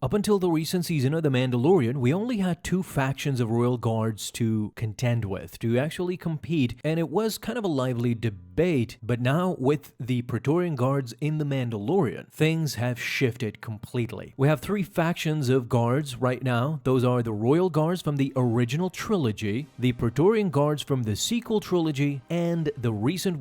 Up until the recent season of The Mandalorian, we only had two factions of royal guards to contend with, to actually compete, and it was kind of a lively debate. But now, with the Praetorian guards in The Mandalorian, things have shifted completely. We have three factions of guards right now. Those are the royal guards from the original trilogy, the Praetorian guards from the sequel trilogy, and the recent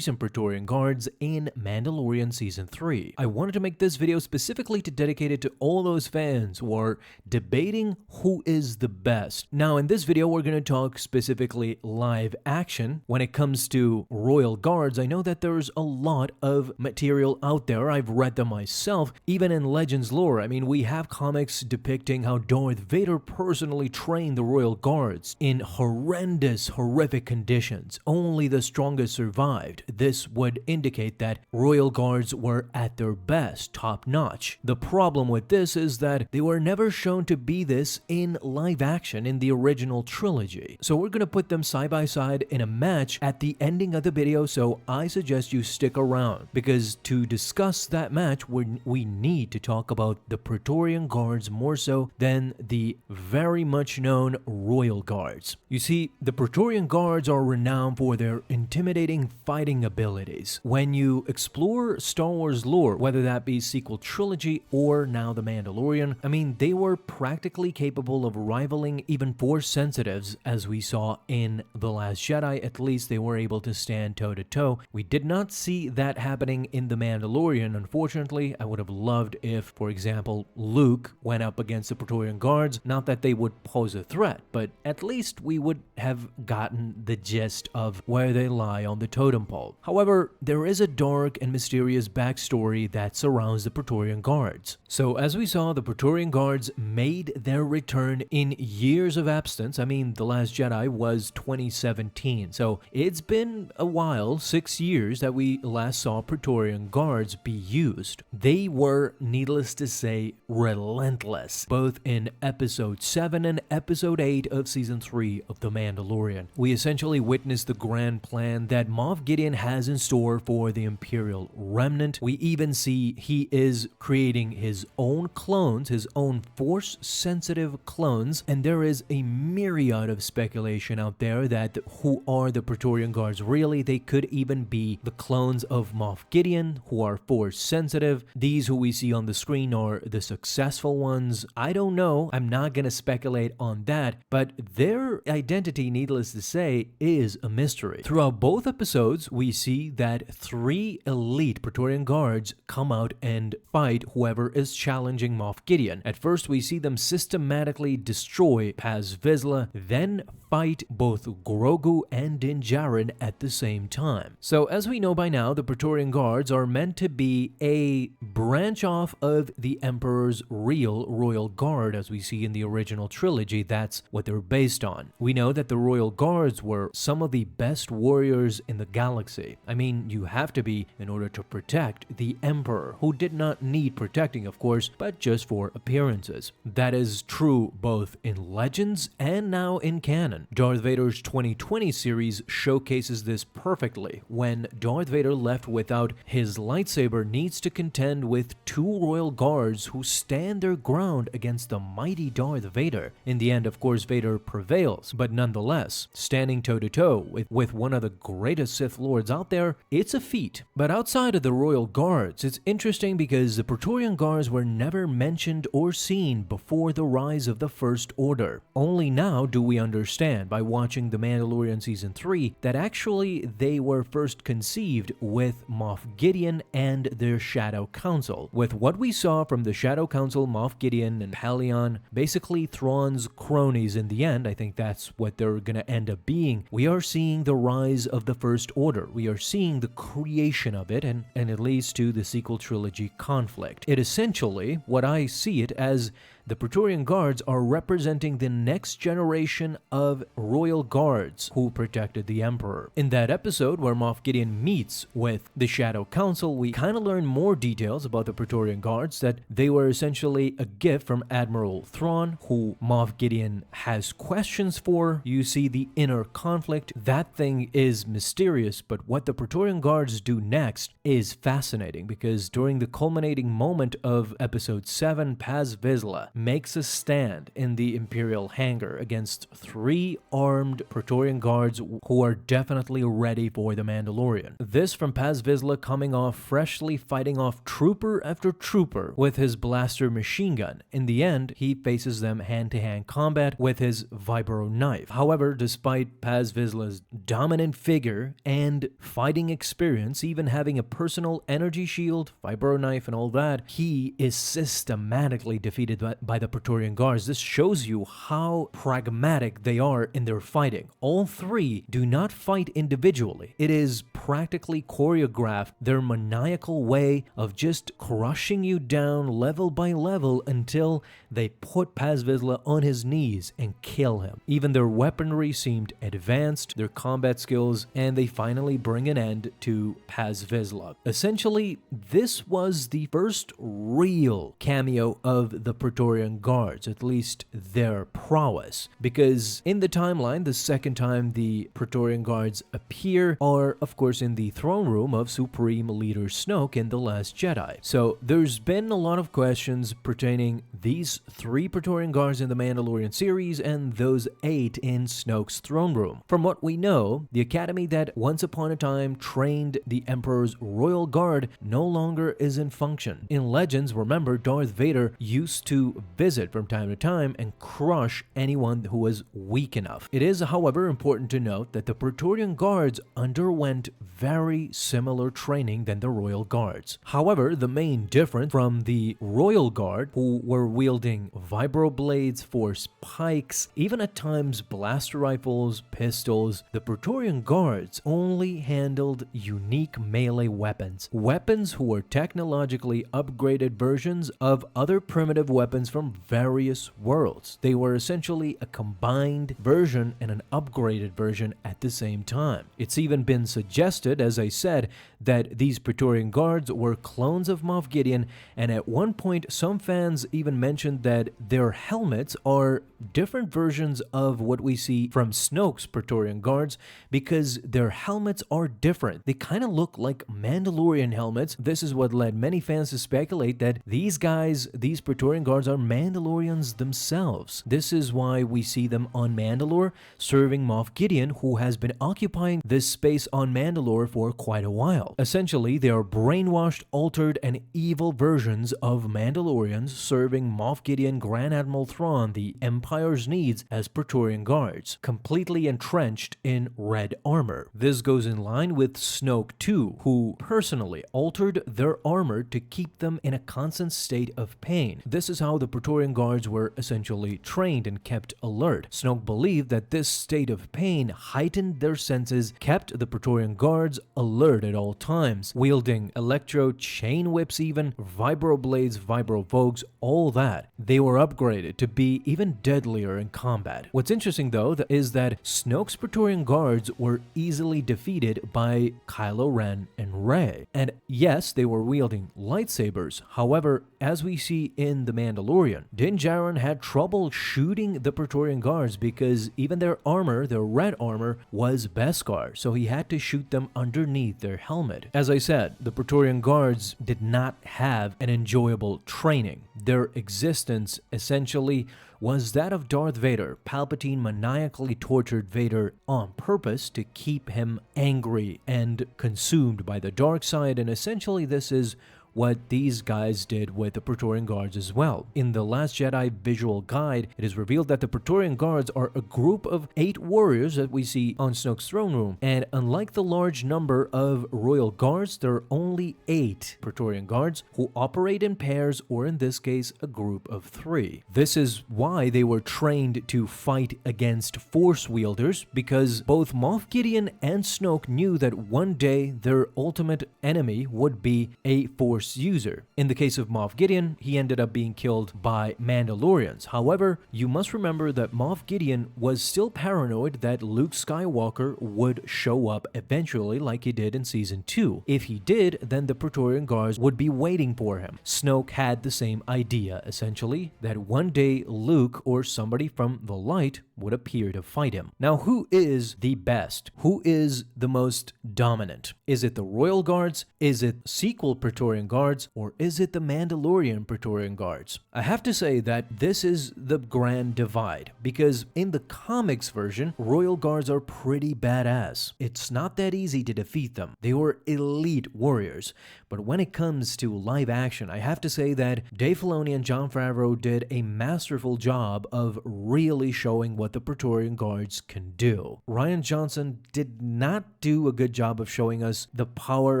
Praetorian guards in Mandalorian Season 3. I wanted to make this video specifically to dedicate it to all those fans who are debating who is the best. Now, in this video, we're going to talk specifically live action. When it comes to royal guards, I know that there's a lot of material out there. I've read them myself, even in Legends lore. I mean, we have comics depicting how Darth Vader personally trained the royal guards in horrific conditions. Only the strongest survived. This would indicate that royal guards were at their best, top notch. The problem with this is that they were never shown to be this in live action in the original trilogy. So we're gonna put them side by side in a match at the ending of the video, so I suggest you stick around, because to discuss that match we need to talk about the Praetorian guards more so than the very much known royal guards. You see, the Praetorian guards are renowned for their intimidating fighting abilities. When you explore Star Wars lore, whether that be sequel trilogy or now the Mandalorian, I mean, they were practically capable of rivaling even Force sensitives, as we saw in The Last Jedi. At least they were able to stand toe-to-toe. We did not see that happening in The Mandalorian, unfortunately. I would have loved if, for example, Luke went up against the Praetorian guards. Not that they would pose a threat, but at least we would have gotten the gist of where they lie on the totem pole. However, there is a dark and mysterious backstory that surrounds the Praetorian guards. So as we saw, the Praetorian guards made their return in years of absence. I mean, The Last Jedi was 2017, so it's been a while, 6 years, that we last saw Praetorian guards be used. They were, needless to say, relentless, both in Episode 7 and Episode 8 of Season 3 of The Mandalorian. We essentially witnessed the grand plan that Moff Gideon has in store for the Imperial Remnant. We even see he is creating his own clones, his own Force-sensitive clones, and there is a myriad of speculation out there that who are the Praetorian guards really? They could even be the clones of Moff Gideon, who are Force-sensitive. These who we see on the screen are the successful ones. I don't know. I'm not going to speculate on that, but their identity, needless to say, is a mystery. Throughout both episodes, we see that three elite Praetorian guards come out and fight whoever is challenging Moff Gideon. At first, we see them systematically destroy Paz Vizsla, then fight both Grogu and Din Djarin at the same time. So as we know by now, the Praetorian guards are meant to be a branch off of the Emperor's real royal guard, as we see in the original trilogy. That's what they're based on. We know that the royal guards were some of the best warriors in the galaxy. I mean, you have to be in order to protect the Emperor, who did not need protecting, of course, but just for appearances. That is true both in Legends and now in canon. Darth Vader's 2020 series showcases this perfectly. When Darth Vader, left without his lightsaber, needs to contend with two royal guards who stand their ground against the mighty Darth Vader. In the end, of course, Vader prevails, but nonetheless, standing toe-to-toe with one of the greatest Sith Lords out there, it's a feat. But outside of the royal guards, it's interesting because the Praetorian guards were never mentioned or seen before the rise of the First Order. Only now do we understand, by watching The Mandalorian Season 3, that actually they were first conceived with Moff Gideon and their Shadow Council. With what we saw from the Shadow Council, Moff Gideon and Pelion, basically Thrawn's cronies in the end, I think that's what they're gonna end up being, we are seeing the rise of the First Order. We are seeing the creation of it, and it leads to the sequel trilogy conflict. It essentially, what I see it as, the Praetorian Guards are representing the next generation of royal guards who protected the Emperor. In that episode where Moff Gideon meets with the Shadow Council, we kind of learn more details about the Praetorian Guards, that they were essentially a gift from Admiral Thrawn, who Moff Gideon has questions for. You see the inner conflict. That thing is mysterious, but what the Praetorian Guards do next is fascinating, because during the culminating moment of Episode 7, Paz Vizsla makes a stand in the Imperial hangar against 3 armed Praetorian Guards who are definitely ready for the Mandalorian. This from Paz Vizsla coming off freshly fighting off trooper after trooper with his blaster machine gun. In the end, he faces them hand-to-hand combat with his vibro knife. However, despite Paz Vizsla's dominant figure and fighting experience, even having a personal energy shield, vibro knife, and all that, he is systematically defeated by the Praetorian Guards. This shows you how pragmatic they are in their fighting. All 3 do not fight individually. It is practically choreographed, their maniacal way of just crushing you down level by level until they put Paz Vizsla on his knees and kill him. Even their weaponry seemed advanced, their combat skills, and they finally bring an end to Paz Vizsla. Essentially, this was the first real cameo of the Praetorian Guards, at least their prowess, because in the timeline, the second time the Praetorian Guards appear are, of course, in the throne room of Supreme Leader Snoke in The Last Jedi. So there's been a lot of questions pertaining these 3 Praetorian Guards in the Mandalorian series and those 8 in Snoke's throne room. From what we know, the academy that once upon a time trained the Emperor's royal guard no longer is in function. In Legends, remember, Darth Vader used to visit from time to time and crush anyone who was weak enough. It is, however, important to note that the Praetorian Guards underwent very similar training than the Royal Guards. However, the main difference from the Royal Guard, who were wielding vibroblades, force pikes, even at times blaster rifles, pistols, the Praetorian Guards only handled unique melee weapons. Weapons who were technologically upgraded versions of other primitive weapons from various worlds. They were essentially a combined version and an upgraded version at the same time. It's even been suggested, as I said, that these Praetorian Guards were clones of Moff Gideon, and at one point some fans even mentioned that their helmets are different versions of what we see from Snoke's Praetorian Guards, because their helmets are different. They kind of look like Mandalorian helmets. This is what led many fans to speculate that these guys, these Praetorian Guards, are Mandalorians themselves. This is why we see them on Mandalore serving Moff Gideon, who has been occupying this space on Mandalore for quite a while. Essentially, they are brainwashed, altered, and evil versions of Mandalorians serving Moff Gideon, Grand Admiral Thrawn, the Empire's needs as Praetorian Guards, completely entrenched in red armor. This goes in line with Snoke too, who personally altered their armor to keep them in a constant state of pain. This is how the Praetorian Guards were essentially trained and kept alert. Snoke believed that this state of pain heightened their senses, kept the Praetorian Guards alert at all times, wielding electro chain whips, even vibroblades, vibrovogues, all that. They were upgraded to be even deadlier in combat. What's interesting though is that Snoke's Praetorian Guards were easily defeated by Kylo Ren and Rey. And yes, they were wielding lightsabers. However, as we see in The Mandalorian, Din Djarin had trouble shooting the Praetorian Guards because even their armor, their red armor, was Beskar, so he had to shoot them underneath their helmet. As I said, the Praetorian Guards did not have an enjoyable training. Their existence essentially was that of Darth Vader. Palpatine maniacally tortured Vader on purpose to keep him angry and consumed by the dark side, and essentially this is what these guys did with the Praetorian Guards as well. In The Last Jedi visual guide, it is revealed that the Praetorian Guards are a group of 8 warriors that we see on Snoke's throne room, and unlike the large number of royal guards, there are only 8 Praetorian Guards who operate in pairs, or in this case, a group of 3. This is why they were trained to fight against Force wielders, because both Moff Gideon and Snoke knew that one day their ultimate enemy would be a Force Force user. In the case of Moff Gideon, he ended up being killed by Mandalorians. However, you must remember that Moff Gideon was still paranoid that Luke Skywalker would show up eventually like he did in Season 2. If he did, then the Praetorian Guards would be waiting for him. Snoke had the same idea, essentially, that one day Luke or somebody from the light would appear to fight him. Now, who is the best? Who is the most dominant? Is it the Royal Guards? Is it sequel Praetorian Guards? Or is it the Mandalorian Praetorian Guards? I have to say that this is the grand divide, because in the comics version, Royal Guards are pretty badass. It's not that easy to defeat them. They were elite warriors. But when it comes to live action, I have to say that Dave Filoni and Jon Favreau did a masterful job of really showing what the Praetorian Guards can do. Rian Johnson did not do a good job of showing us the power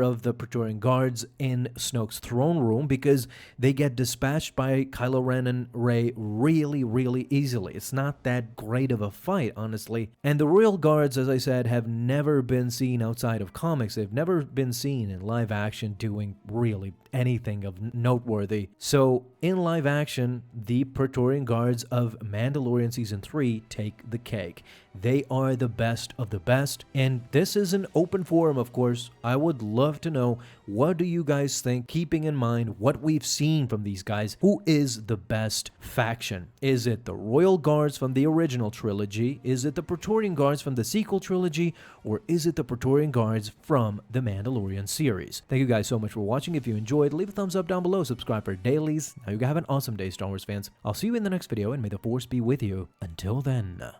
of the Praetorian Guards in Snoke's throne room, because they get dispatched by Kylo Ren and Rey really easily. It's not that great of a fight, honestly. And the Royal Guards, as I said, have never been seen outside of comics. They've never been seen in live action doing really anything of noteworthy. So in live action, the Praetorian Guards of Mandalorian Season 3 take the cake. They are the best of the best, and this is an open forum, of course. I would love to know, what do you guys think, keeping in mind what we've seen from these guys? Who is the best faction? Is it the Royal Guards from the original trilogy? Is it the Praetorian Guards from the sequel trilogy? Or is it the Praetorian Guards from the Mandalorian series? Thank you guys so much for watching. If you enjoyed, leave a thumbs up down below, subscribe for dailies. Now you have an awesome day, Star Wars fans. I'll see you in the next video, and may the Force be with you. Until then.